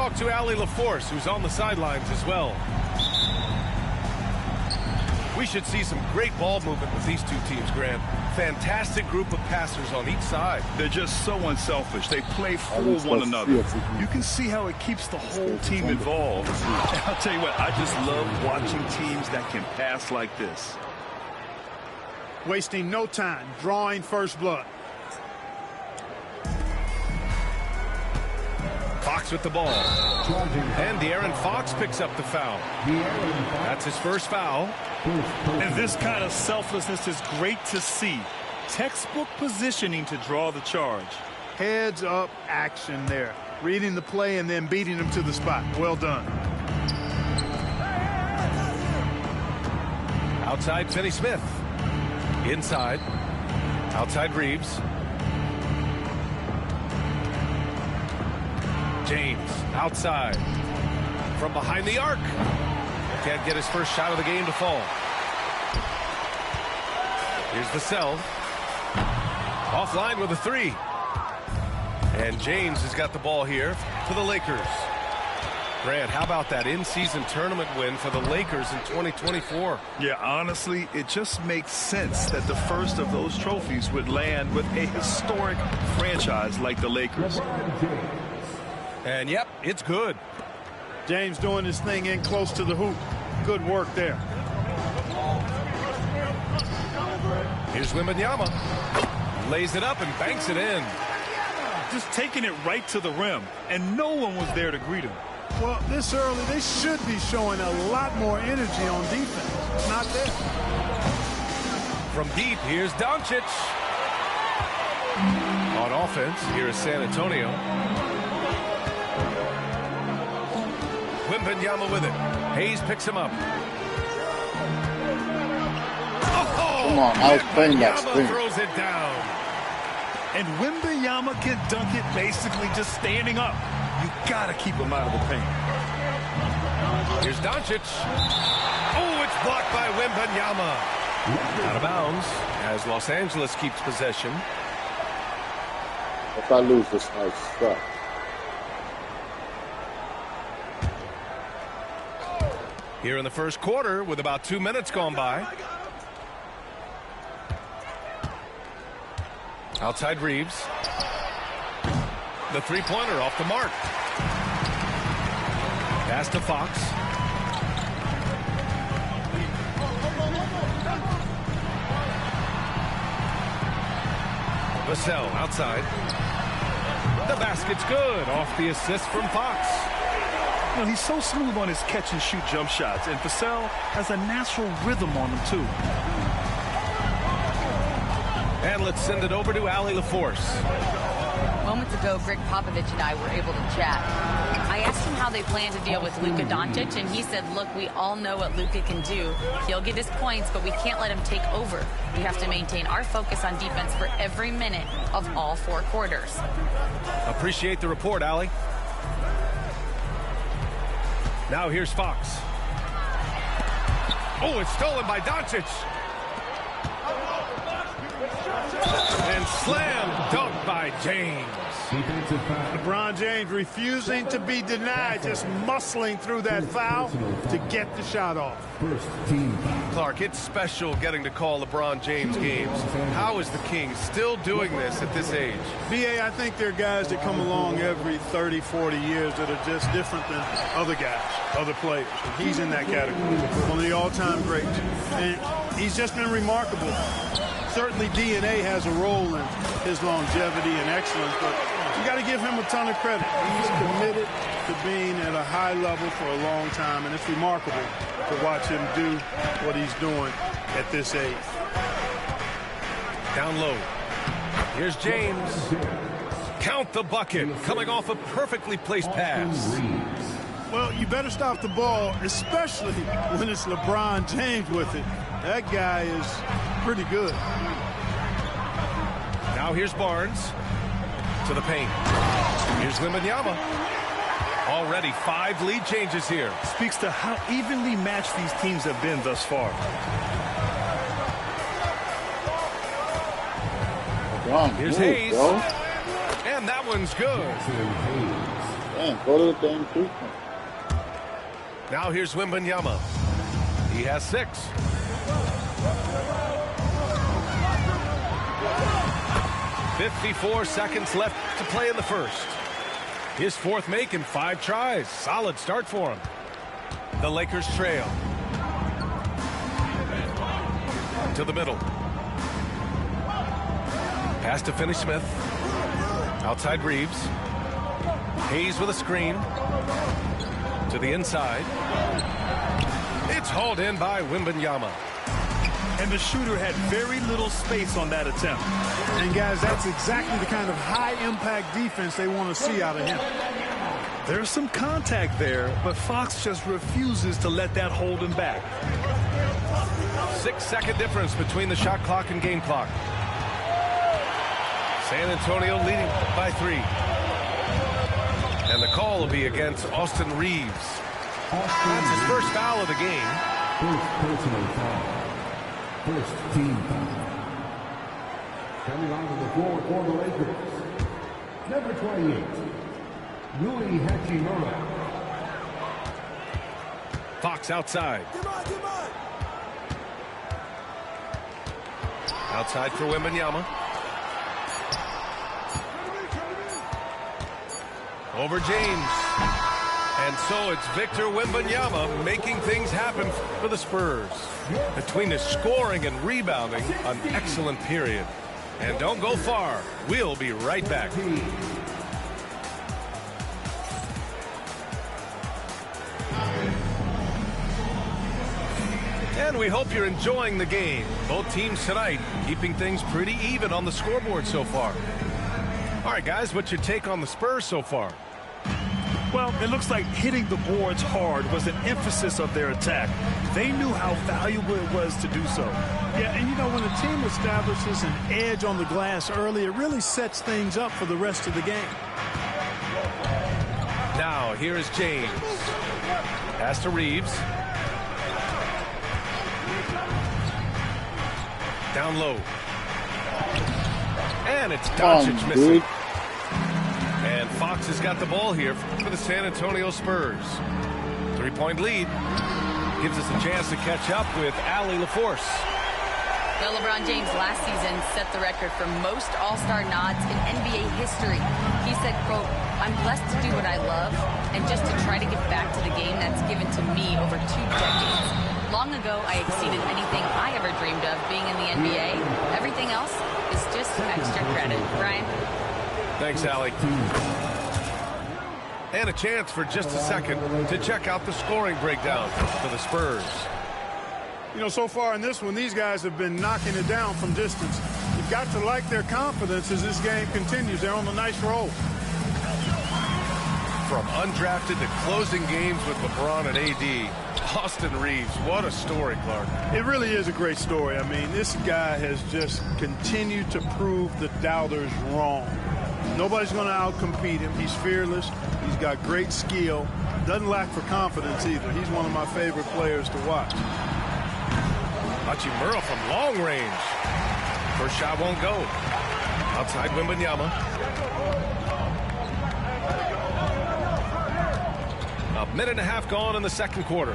talk to Allie LaForce, who's on the sidelines as well. We should see some great ball movement with these two teams, Grant. Fantastic group of passers on each side. They're just so unselfish. They play for one another. You can see how it keeps the whole team involved. And I'll tell you what, I just love watching teams that can pass like this. Wasting no time, drawing first blood. Fox with the ball. And De'Aaron Fox picks up the foul. That's his first foul. And this kind of selflessness is great to see. Textbook positioning to draw the charge. Heads up action there. Reading the play and then beating him to the spot. Well done. Outside Finney-Smith. Inside. Outside Reeves. James outside. From behind the arc. Can't get his first shot of the game to fall. Here's Vassell. Offline with a three. And James has got the ball here for the Lakers. Grant, how about that in-season tournament win for the Lakers in 2024? Yeah, honestly, it just makes sense that the first of those trophies would land with a historic franchise like the Lakers. And, yep, it's good. James doing his thing in close to the hoop. Good work there. Here's Wembanyama. Lays it up and banks it in. Just taking it right to the rim, and no one was there to greet him. Well, this early, they should be showing a lot more energy on defense. Not there. From deep, here's Doncic. On offense, here is San Antonio. Wembanyama with it. Hayes picks him up. Oh, come on, I was playing that screen. Throws it down. And Wembanyama can dunk it basically just standing up. You gotta keep him out of the paint. Here's Doncic. Oh, it's blocked by Wembanyama. Out of bounds as Los Angeles keeps possession. If I lose this, I suck. Here in the first quarter with about 2 minutes gone by. Outside Reeves. The three-pointer off the mark. Pass to Fox. Vassell outside. The basket's good off the assist from Fox. You know, he's so smooth on his catch-and-shoot jump shots, and Vassell has a natural rhythm on him, too. And let's send it over to Allie LaForce. Moments ago, Greg Popovich and I were able to chat. I asked him how they plan to deal with Luka Doncic, and he said, look, we all know what Luka can do. He'll get his points, but we can't let him take over. We have to maintain our focus on defense for every minute of all 4 quarters. Appreciate the report, Allie. Now here's Fox. Oh, it's stolen by Doncic. And slam dunk by James. LeBron James refusing to be denied, just muscling through that foul to get the shot off. Clark, it's special getting to call LeBron James games. How is the King still doing this at this age? B.A., I think there are guys that come along every 30, 40 years that are just different than other guys, other players. And he's in that category. One of the all-time greats. And he's just been remarkable. Certainly DNA has a role in his longevity and excellence, but you got to give him a ton of credit. He's committed to being at a high level for a long time, and it's remarkable to watch him do what he's doing at this age. Down low. Here's James. Count the bucket, coming off a perfectly placed pass. Well, you better stop the ball, especially when it's LeBron James with it. That guy is pretty good. Now here's Barnes to the paint. Here's Wembanyama. Already 5 lead changes here. Speaks to how evenly matched these teams have been thus far. Here's Hayes. And that one's good. Man, go to the damn treatment. Now here's Wembanyama. He has 6. "54 seconds left to play in the first. His 4th make in 5 tries. Solid start for him. The Lakers trail. To the middle. Pass to Finney-Smith. Outside Reeves. Hayes with a screen. To the inside. It's hauled in by Wembanyama. And the shooter had very little space on that attempt. And, guys, that's exactly the kind of high-impact defense they want to see out of him. There's some contact there, but Fox just refuses to let that hold him back. 6-second difference between the shot clock and game clock. San Antonio leading by 3. And the call will be against Austin Reeves. That's his first foul of the game. First personal foul. First team foul. Coming onto the floor for the Lakers. Number 28, Rui Hachimura. Fox outside. Outside for Wembanyama. Over James. And so it's Victor Wembanyama making things happen for the Spurs. Between his scoring and rebounding, an excellent period. And don't go far. We'll be right back. And we hope you're enjoying the game. Both teams tonight keeping things pretty even on the scoreboard so far. All right, guys, what's your take on the Spurs so far? Well, it looks like hitting the boards hard was an emphasis of their attack. They knew how valuable it was to do so. Yeah, and you know, when a team establishes an edge on the glass early, it really sets things up for the rest of the game. Now, here is James. Pass to Reeves. Down low. And it's Doncic missing. Dude. And Fox has got the ball here for the San Antonio Spurs. 3-point lead. Gives us a chance to catch up with Allie LaForce. Now, LeBron James last season set the record for most All-Star nods in NBA history. He said, quote, "I'm blessed to do what I love and just to try to give back to the game that's given to me over 2 decades. Long ago, I exceeded anything I ever dreamed of being in the NBA. Everything else is just extra credit." Brian? Thanks, Allie. And a chance for just a second to check out the scoring breakdown for the Spurs. You know, so far in this one, these guys have been knocking it down from distance. You've got to like their confidence as this game continues. They're on a nice roll. From undrafted to closing games with LeBron and AD, Austin Reeves, what a story, Clark. It really is a great story. I mean, this guy has just continued to prove the doubters wrong. Nobody's going to outcompete him. He's fearless. He's got great skill. Doesn't lack for confidence either. He's one of my favorite players to watch. Hachimura from long range. First shot won't go. Outside Wembanyama. A minute and a half gone in the second quarter.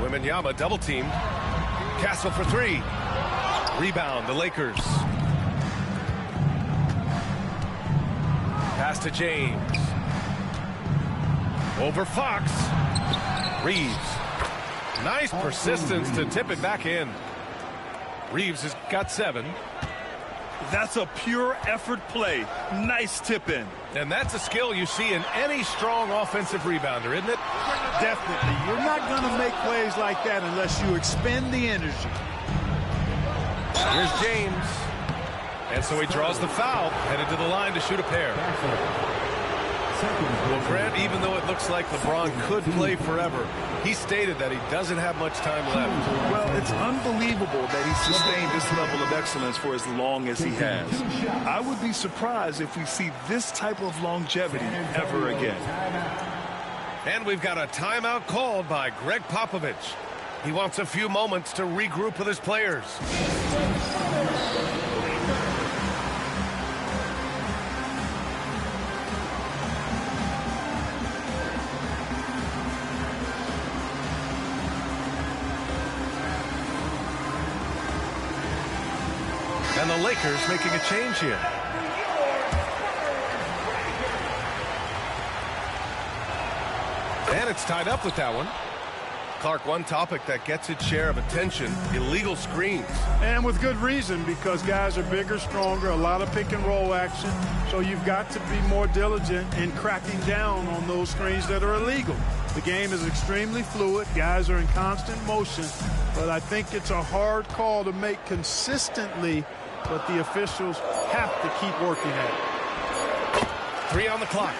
Wembanyama double teamed. Castle for 3. Rebound, the Lakers. Pass to James. Over Fox. Reeves. Nice persistence to tip it back in. Reeves has got 7. That's a pure effort play. Nice tip in. And that's a skill you see in any strong offensive rebounder, isn't it? Definitely. You're not going to make plays like that unless you expend the energy. Here's James. And so he draws the foul, headed to the line to shoot a pair. Well, Grant, even though it looks like LeBron could play forever, he stated that he doesn't have much time left. Well, it's unbelievable that he sustained this level of excellence for as long as he has. I would be surprised if we see this type of longevity ever again. And we've got a timeout called by Greg Popovich. He wants a few moments to regroup with his players. And the Lakers making a change here. And it's tied up with that one. Clark, one topic that gets its share of attention, illegal screens. And with good reason, because guys are bigger, stronger, a lot of pick and roll action. So you've got to be more diligent in cracking down on those screens that are illegal. The game is extremely fluid. Guys are in constant motion. But I think it's a hard call to make consistently, but the officials have to keep working at it. 3 on the clock.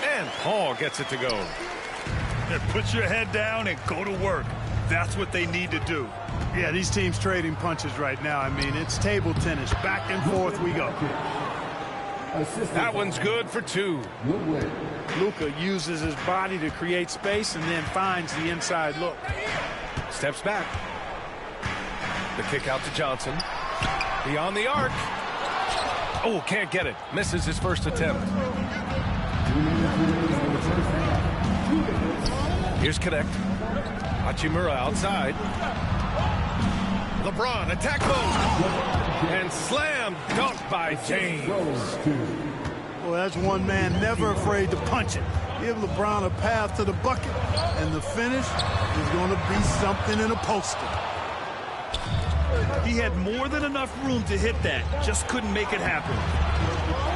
And Paul gets it to go. Put your head down and go to work. That's what they need to do. Yeah, these teams trading punches right now. I mean, it's table tennis. Back and forth we go. That one's good for 2. Luka uses his body to create space and then finds the inside look. Steps back. The kick out to Johnson. Beyond the arc. Oh, can't get it. Misses his first attempt. Here's Connect. Hachimura outside. LeBron attack mode. And slam dunk by James. Well, that's one man never afraid to punch it. Give LeBron a path to the bucket, and the finish is going to be something in a poster. He had more than enough room to hit that. Just couldn't make it happen.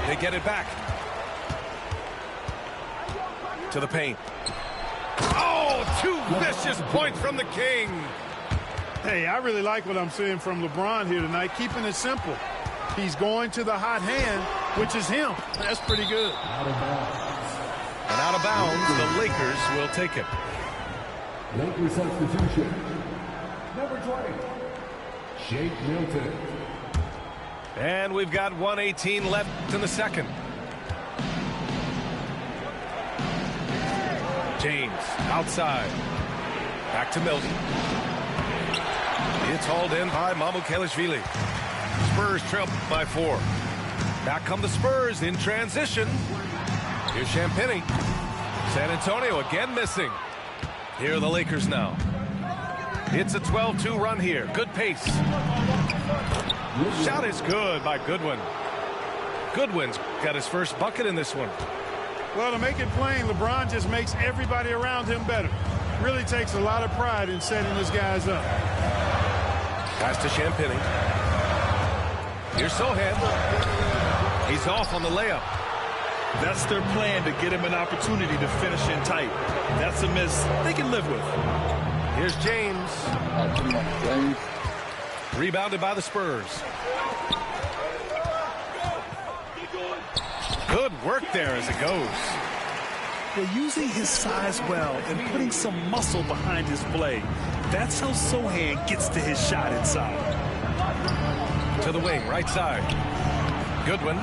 They get it back. To the paint. Oh, 2 vicious points from the King. Hey, I really like what I'm seeing from LeBron here tonight, keeping it simple. He's going to the hot hand, which is him. That's pretty good. And out of bounds, the Lakers will take it. Lakers substitution. Number 20, Shake Milton. And we've got 1:18 left in the second. James outside. Back to Milton. It's hauled in by Mamukelashvili. Spurs trail by 4. Back come the Spurs in transition. Here's Champagnie. San Antonio again missing. Here are the Lakers now. It's a 12-2 run here. Good pace. Shot is good by Goodwin. Goodwin's got his first bucket in this one. Well, to make it plain, LeBron just makes everybody around him better. Really takes a lot of pride in setting his guys up. Pass to Champagnie. Here's Sohan. He's off on the layup. That's their plan, to get him an opportunity to finish in tight. That's a miss they can live with. Here's James. Rebounded by the Spurs. Good work there as it goes. They're using his size well and putting some muscle behind his play. That's how Sohan gets to his shot inside. To the wing, right side. Goodwin.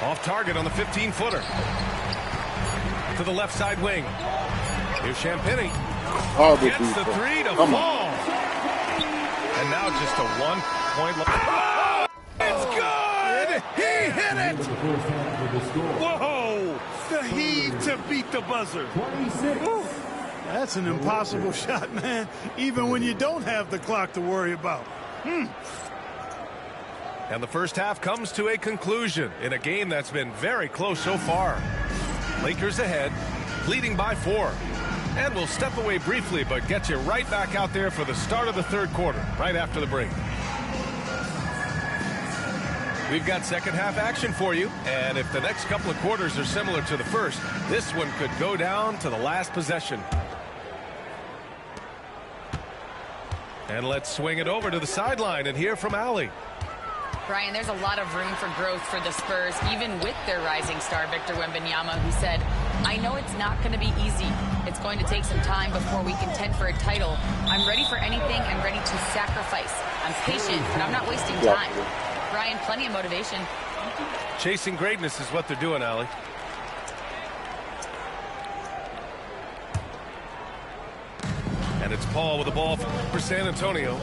Off target on the 15-footer. To the left side wing. Here's Champagnie. Gets the 3 to fall. And now just a 1-point. Oh, it's good! He hit it! Whoa! The heave to beat the buzzer. 26. Ooh, that's an impossible shot, man, even when you don't have the clock to worry about. And the first half comes to a conclusion in a game that's been very close so far. Lakers ahead, leading by 4. And we'll step away briefly, but get you right back out there for the start of the third quarter, right after the break. We've got second half action for you, and if the next couple of quarters are similar to the first, this one could go down to the last possession. And let's swing it over to the sideline and hear from Allie. Brian, there's a lot of room for growth for the Spurs, even with their rising star, Victor Wembanyama, who said, I know it's not going to be easy. It's going to take some time before we contend for a title. I'm ready for anything and ready to sacrifice. I'm patient, but I'm not wasting time. Brian, plenty of motivation. Chasing greatness is what they're doing, Allie. And it's Paul with the ball for San Antonio.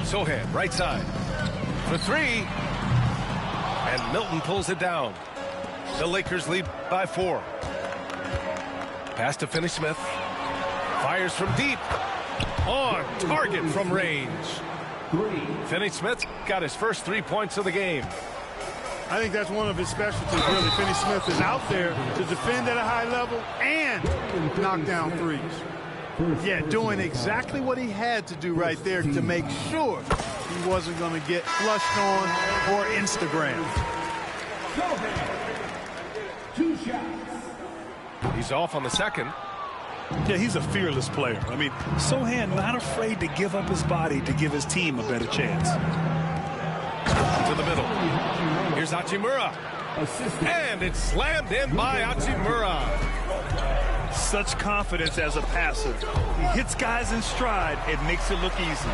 Sohan, right side. For 3. And Milton pulls it down. The Lakers lead by 4. Pass to Finney-Smith. Fires from deep. On target from range. Finney-Smith got his first 3 points of the game. I think that's one of his specialties, really. Finney-Smith is out there to defend at a high level and knock down threes. Yeah, doing exactly what he had to do right there to make sure he wasn't going to get flushed on or Instagram. 2 shots. He's off on the second. Yeah, he's a fearless player. I mean, Sohan not afraid to give up his body to give his team a better chance. To the middle. Here's Hachimura. And it's slammed in by Hachimura. Such confidence as a passer. He hits guys in stride. It makes it look easy.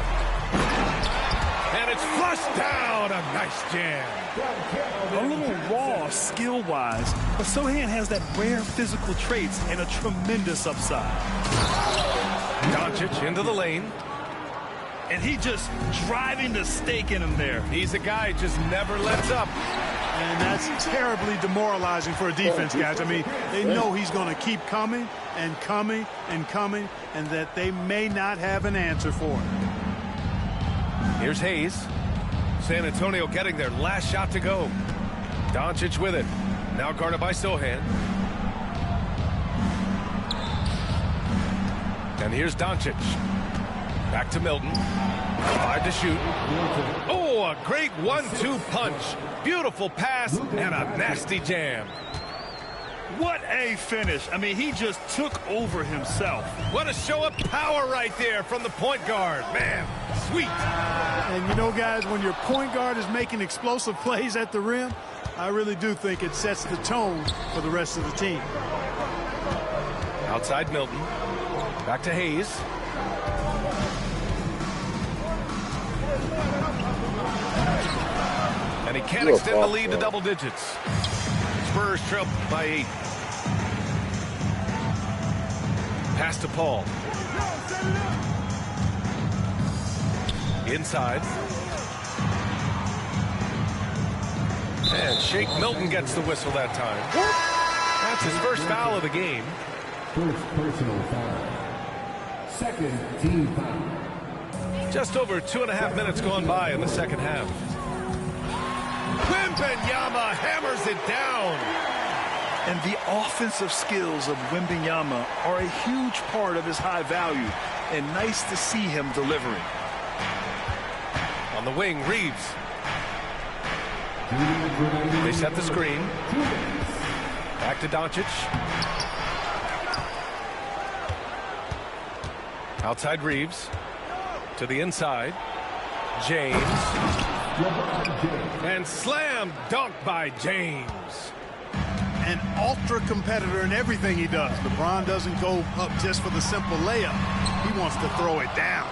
And it's flushed down. A nice jam. A little raw skill-wise, but Sohan has that rare physical traits and a tremendous upside. Doncic into the lane. And he just driving the stake in him there. He's a guy who just never lets up. And that's terribly demoralizing for a defense, guys. I mean, they know he's going to keep coming and coming and coming, and that they may not have an answer for it. Here's Hayes. San Antonio getting their last shot to go. Doncic with it. Now guarded by Sohan. And here's Doncic. Back to Milton. 5 to shoot. Oh, a great 1-2 punch. Beautiful pass and a nasty jam. What a finish. I mean, he just took over himself. What a show of power right there from the point guard. Man, sweet. And you know, guys, when your point guard is making explosive plays at the rim, I really do think it sets the tone for the rest of the team. Outside Milton. Back to Hayes. And he can't extend the lead to double digits. Spurs trail by 8. Pass to Paul. Inside. And Shake Milton gets the whistle that time. That's his first foul of the game. First personal foul. Second team foul. Just over 2.5 minutes gone by in the second half. Wembanyama hammers it down. And the offensive skills of Wembanyama are a huge part of his high value, and nice to see him delivering. On the wing, Reeves. They set the screen. Back to Doncic. Outside Reeves. To the inside. James. And slam dunk by James. An ultra competitor in everything he does. LeBron doesn't go up just for the simple layup. He wants to throw it down.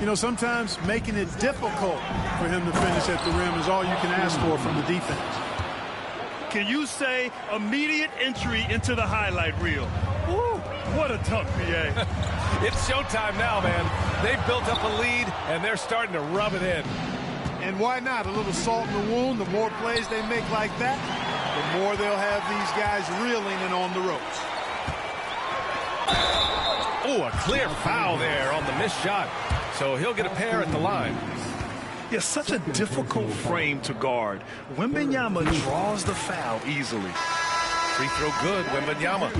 You know, sometimes making it difficult for him to finish at the rim is all you can ask for from the defense. Can you say immediate entry into the highlight reel? Woo, what a dunk, BA. It's showtime now, man. They've built up a lead, and they're starting to rub it in. And why not? A little salt in the wound. The more plays they make like that, the more they'll have these guys reeling and on the ropes. Oh, a clear foul there on the missed shot. So he'll get a pair at the line. Yeah, such a difficult frame to guard. Wembanyama draws the foul easily. Free throw good, Wembanyama.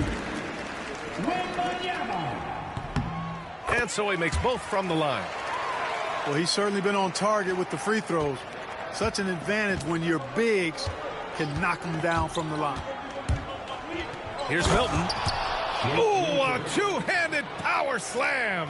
And so he makes both from the line. Well, he's certainly been on target with the free throws. Such an advantage when your bigs can knock them down from the line. Here's Milton. Ooh, a two-handed power slam.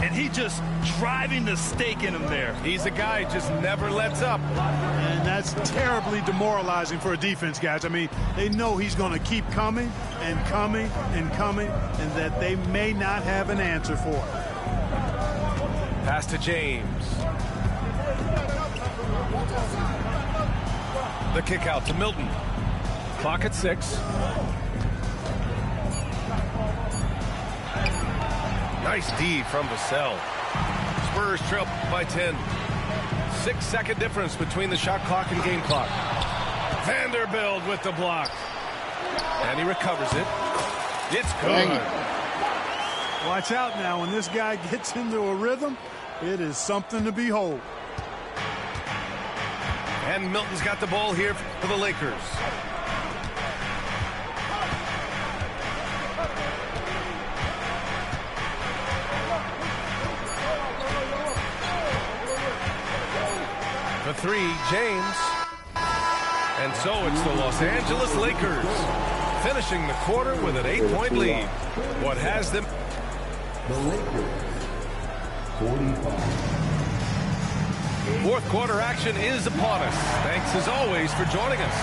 And he just driving the stake in him there. He's a guy who just never lets up. And that's terribly demoralizing for a defense, guys. I mean, they know he's going to keep coming and coming and coming, and that they may not have an answer for it. Pass to James. The kick out to Milton. Clock at 6. Nice D from Vassell. Spurs trail by 10. 6-second difference between the shot clock and game clock. Vanderbilt with the block. And he recovers it. It's good. Watch out now. When this guy gets into a rhythm, it is something to behold. And Milton's got the ball here for the Lakers. For three, James. And so it's the Los Angeles Lakers finishing the quarter with an 8-point lead. What has them? The Lakers, 45. Fourth quarter action is upon us. Thanks as always for joining us.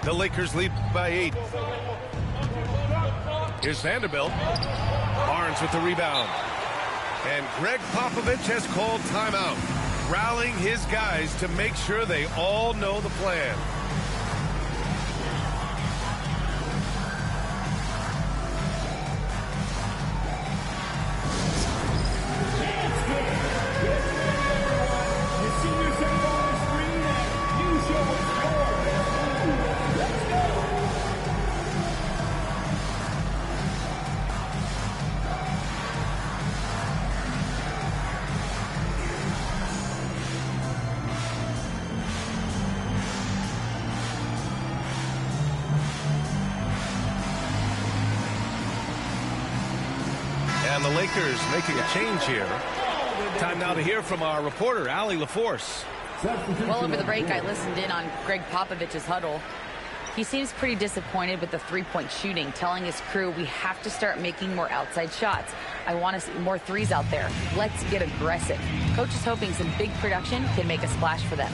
The Lakers lead by 8. Here's Vanderbilt. Barnes with the rebound. And Greg Popovich has called timeout, rallying his guys to make sure they all know the plan. And the Lakers making a change here. Time now to hear from our reporter, Allie LaForce. Well, over the break, I listened in on Greg Popovich's huddle. He seems pretty disappointed with the three-point shooting, telling his crew, we have to start making more outside shots. I want to see more threes out there. Let's get aggressive. Coach is hoping some big production can make a splash for them.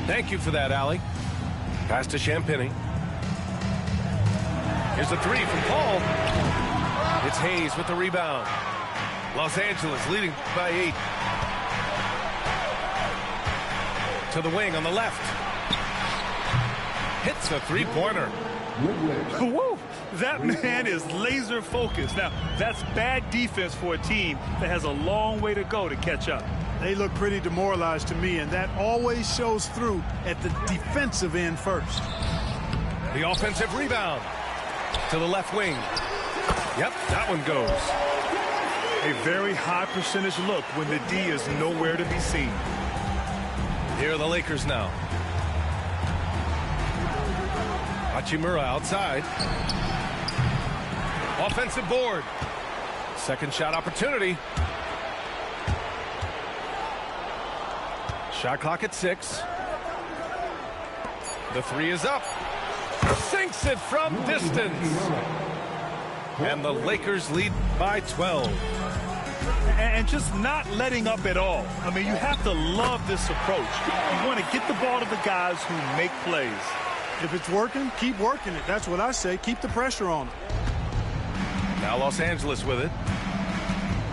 Thank you for that, Allie. Pass to Champagny. Here's the three from Paul. It's Hayes with the rebound. Los Angeles leading by 8. To the wing on the left. Hits a three-pointer. Woo! That man is laser focused. Now, that's bad defense for a team that has a long way to go to catch up. They look pretty demoralized to me, and that always shows through at the defensive end first. The offensive rebound. To the left wing. Yep, that one goes. A very high percentage look when the D is nowhere to be seen. Here are the Lakers now. Hachimura outside. Offensive board. Second shot opportunity. Shot clock at 6. The three is up. Sinks it from distance. And the Lakers lead by 12. And just not letting up at all. I mean, you have to love this approach. You want to get the ball to the guys who make plays. If it's working, keep working it. That's what I say. Keep the pressure on them. Now Los Angeles with it.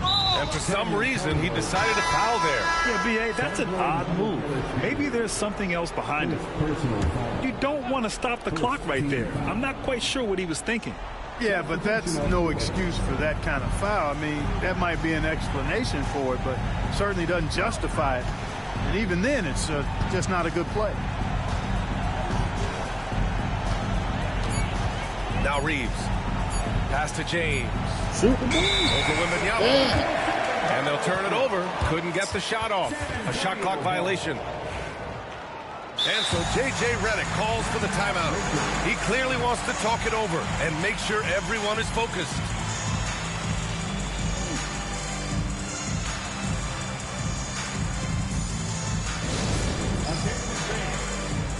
And for some reason, he decided to foul there. Yeah, B.A., that's an odd move. Maybe there's something else behind it. You don't want to stop the clock right there. I'm not quite sure what he was thinking. Yeah, but that's no excuse for that kind of foul. I mean, that might be an explanation for it, but certainly doesn't justify it. And even then, it's just not a good play. Now Reeves. Pass to James. Shoot. Over Wembanyama. And they'll turn it over. Couldn't get the shot off. A shot clock violation. And so J.J. Redick calls for the timeout. He clearly wants to talk it over and make sure everyone is focused.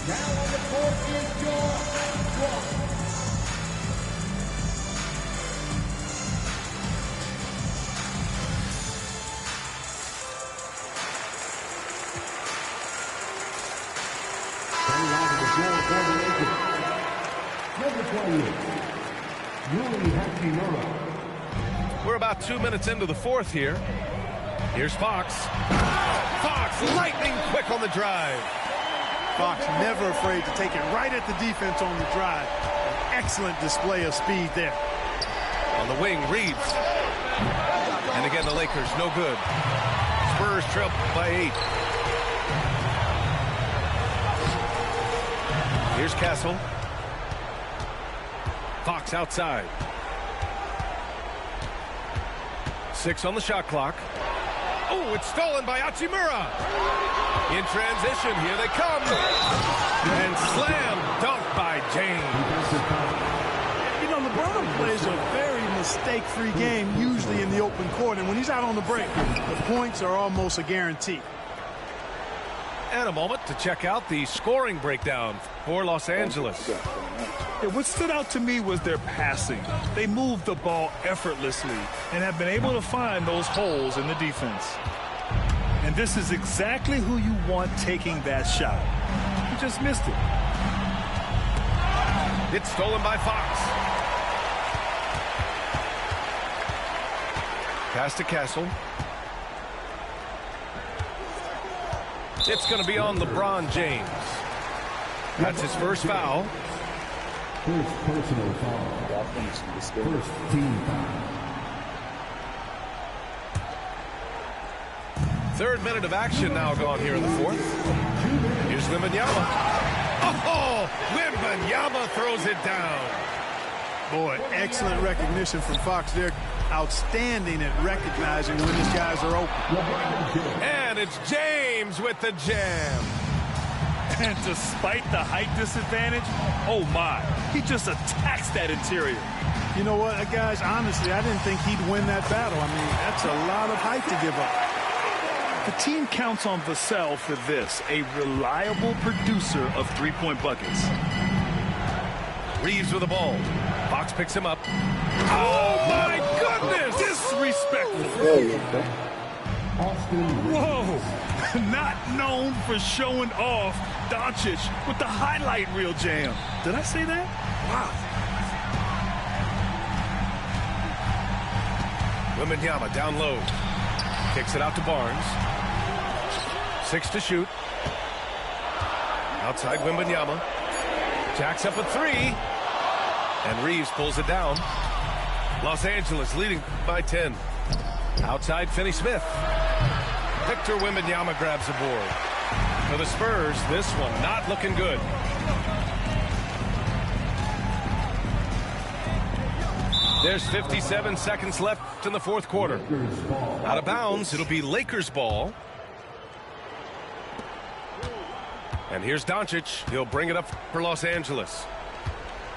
Now on the court is George Walker. We're about 2 minutes into the fourth here. Here's Fox. Fox, lightning quick on the drive. Fox never afraid to take it right at the defense on the drive. An excellent display of speed there. On the wing, Reeves. And again, the Lakers, no good. Spurs trail by 8. Here's Castle. Fox outside. 6 on the shot clock. Oh, it's stolen by Hachimura. In transition, here they come. And slam dunk by James. You know, LeBron plays a very mistake-free game, usually in the open court. And when he's out on the break, the points are almost a guarantee. And a moment to check out the scoring breakdown for Los Angeles. Yeah, what stood out to me was their passing. They moved the ball effortlessly and have been able to find those holes in the defense. And this is exactly who you want taking that shot. You just missed it. It's stolen by Fox. Pass to Castle. It's going to be on LeBron James. That's his first foul. First personal foul. First team foul. Third minute of action now gone here in the fourth. Here's Wembanyama. Oh, Wembanyama throws it down. Boy, excellent recognition from Fox. They're outstanding at recognizing when these guys are open. And it's James with the jam. And despite the height disadvantage, oh my, he just attacks that interior. You know what, guys, honestly, I didn't think he'd win that battle. I mean, that's a lot of height to give up. The team counts on Vassell for this, a reliable producer of three-point buckets. Reeves with the ball. Fox picks him up. Oh, my goodness! Disrespectful. Whoa! Not known for showing off, Doncic with the highlight reel jam. Did I say that? Wow. Wembanyama down low. Kicks it out to Barnes. 6 to shoot. Outside Wembanyama. Jacks up a 3. And Reeves pulls it down. Los Angeles leading by 10. Outside Finney-Smith. Victor Wembanyama grabs the board. For the Spurs, this one not looking good. There's 57 seconds left in the fourth quarter. Out of bounds, it'll be Lakers ball. And here's Doncic. He'll bring it up for Los Angeles.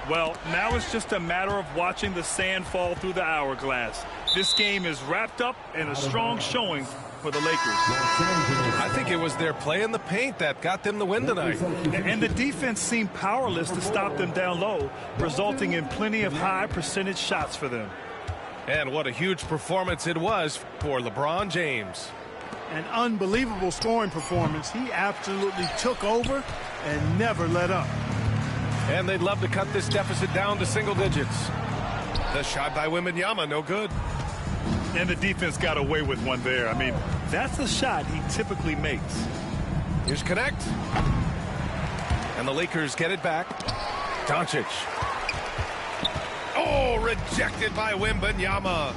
Well, now it's just a matter of watching the sand fall through the hourglass. This game is wrapped up in a strong showing for the Lakers. I think it was their play in the paint that got them the win tonight. And the defense seemed powerless to stop them down low, resulting in plenty of high percentage shots for them. And what a huge performance it was for LeBron James. An unbelievable scoring performance. He absolutely took over and never let up. And they'd love to cut this deficit down to single digits. The shot by Wembanyama, no good. And the defense got away with one there. I mean, that's a shot he typically makes. Here's Connect. And the Lakers get it back. Doncic. Oh, rejected by Wembanyama.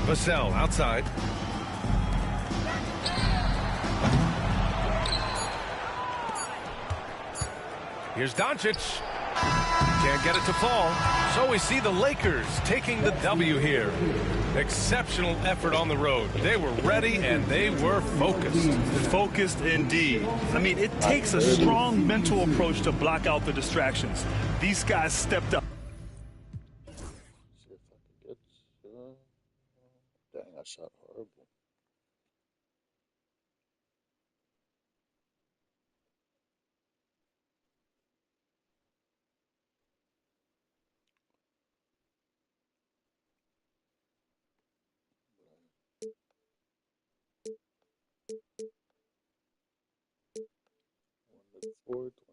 Vassell outside. Here's Doncic. Can't get it to fall. So we see the Lakers taking the W here. Exceptional effort on the road. They were ready and they were focused. Focused indeed. I mean, it takes a strong mental approach to block out the distractions. These guys stepped up. See if I can get. Dang, I shot horrible. One to 4,